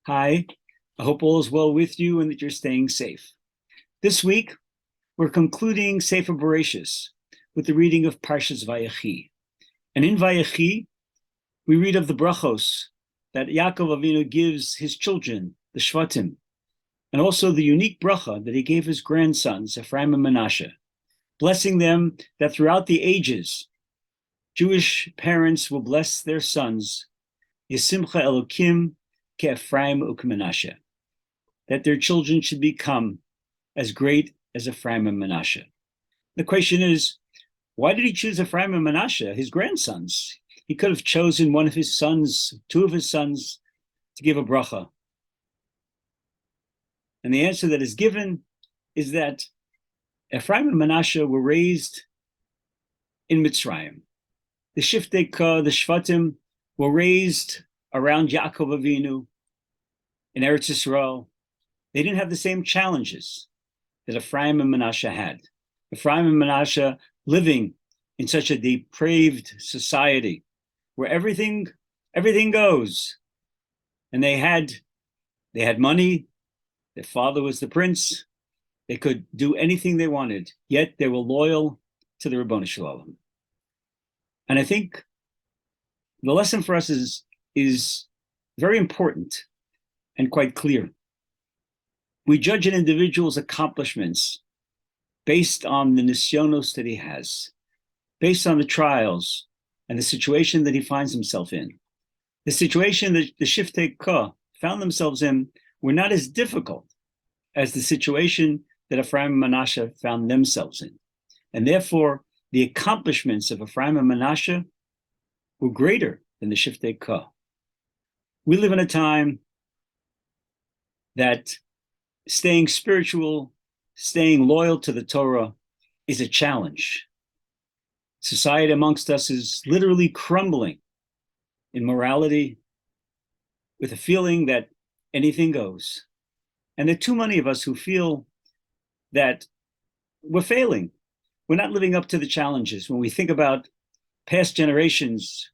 Hi, I hope all is well with you and that you're staying safe. This week, we're concluding Sefer Bereshis with the reading of Parshas Vayichi. And in Vayichi, we read of the brachos that Yaakov Avinu gives his children, the Shvatim, and also the unique bracha that he gave his grandsons, Ephraim and Manasseh, blessing them that throughout the ages, Jewish parents will bless their sons, Yisimcha Elokim Ephraim uk'Manasseh, that their children should become as great as Ephraim and Manasseh. The question is, why did he choose Ephraim and Manasseh, his grandsons? He could have chosen one of his sons, two of his sons, to give a bracha. And the answer that is given is that Ephraim and Manasseh were raised in Mitzrayim. The Shiftei Ka, the Shvatim, were raised around Yaakov Avinu in Eretz Yisrael. They didn't have the same challenges that Ephraim and Manasseh had. Ephraim and Manasseh living in such a depraved society where everything goes. And they had money. Their father was the prince. They could do anything they wanted, yet they were loyal to the Ribono Shel Olam. And I think the lesson for us is very important and quite clear. We judge an individual's accomplishments based on the nisyonos that he has, based on the trials and the situation that he finds himself in. The situation that the Shiftei Ka found themselves in were not as difficult as the situation that Ephraim and Manasseh found themselves in. And therefore, the accomplishments of Ephraim and Manasseh were greater than the Shiftei Ka. We live in a time that staying spiritual, staying loyal to the Torah is a challenge. Society amongst us is literally crumbling in morality with a feeling that anything goes. And there are too many of us who feel that we're failing. We're not living up to the challenges. When we think about past generations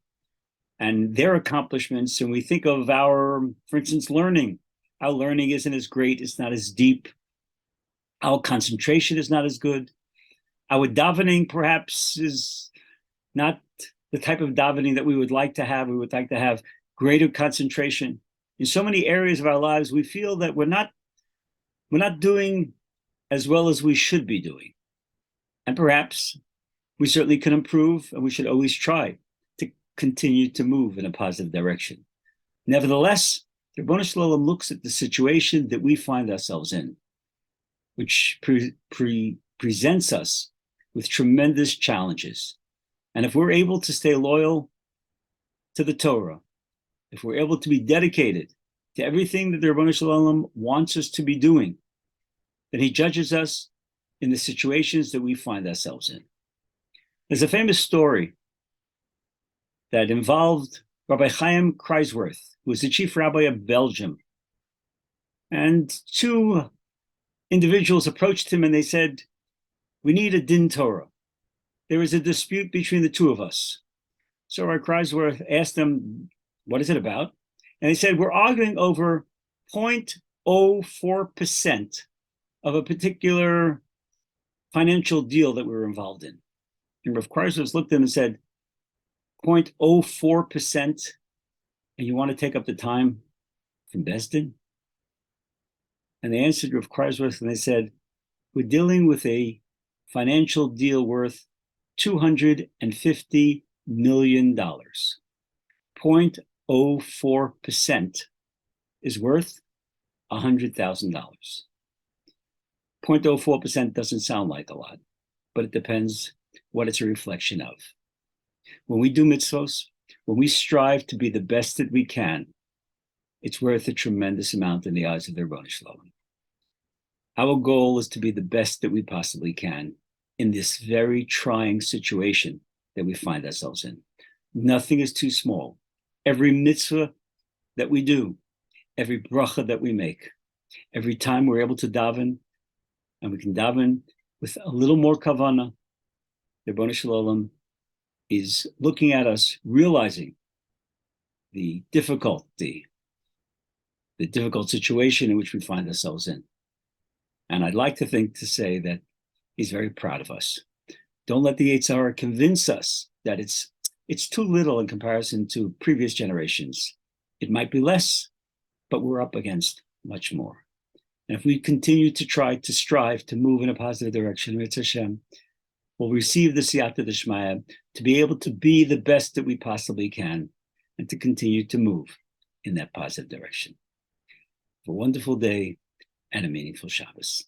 and their accomplishments, and we think of for instance, learning. Our learning isn't as great, it's not as deep. Our concentration is not as good. Our davening perhaps is not the type of davening that we would like to have. We would like to have greater concentration. In so many areas of our lives, we feel that we're not doing as well as we should be doing. And perhaps we certainly can improve, and we should always try to continue to move in a positive direction. Nevertheless, the Ribono Shel Olam looks at the situation that we find ourselves in, which presents us with tremendous challenges. And if we're able to stay loyal to the Torah, if we're able to be dedicated to everything that the Ribono Shel Olam wants us to be doing, then he judges us in the situations that we find ourselves in. There's a famous story that involved Rabbi Chaim Kreisworth, who was the chief rabbi of Belgium. And two individuals approached him and they said, "We need a din Torah. There is a dispute between the two of us." So Rabbi Kreisworth asked them, "What is it about?" And they said, "We're arguing over 0.04% of a particular financial deal that we were involved in." And Rabbi Kreisworth looked at them and said, 0.04%, and you want to take up the time from Beis Din? And they answered Rav Kreisworth and they said, "We're dealing with a financial deal worth $250 million. 0.04% is worth $100,000. 0.04% doesn't sound like a lot, but it depends what it's a reflection of. When we do mitzvos, when we strive to be the best that we can, it's worth a tremendous amount in the eyes of the Ribono Shel Olam. Our goal is to be the best that we possibly can in this very trying situation that we find ourselves in. Nothing is too small. Every mitzvah that we do, every bracha that we make, every time we're able to daven, and we can daven with a little more kavanah, the Ribono Shel Olam is looking at us, realizing the difficulty the difficult situation in which we find ourselves in. And I'd like to say that he's very proud of us. Don't let the Yetzer Hara convince us that it's too little in comparison to previous generations. It might be less, but we're up against much more. And if we continue to try to strive to move in a positive direction, Mitzvah Hashem, we'll receive the Siyata D'Shmaya to be able to be the best that we possibly can and to continue to move in that positive direction. Have a wonderful day and a meaningful Shabbos.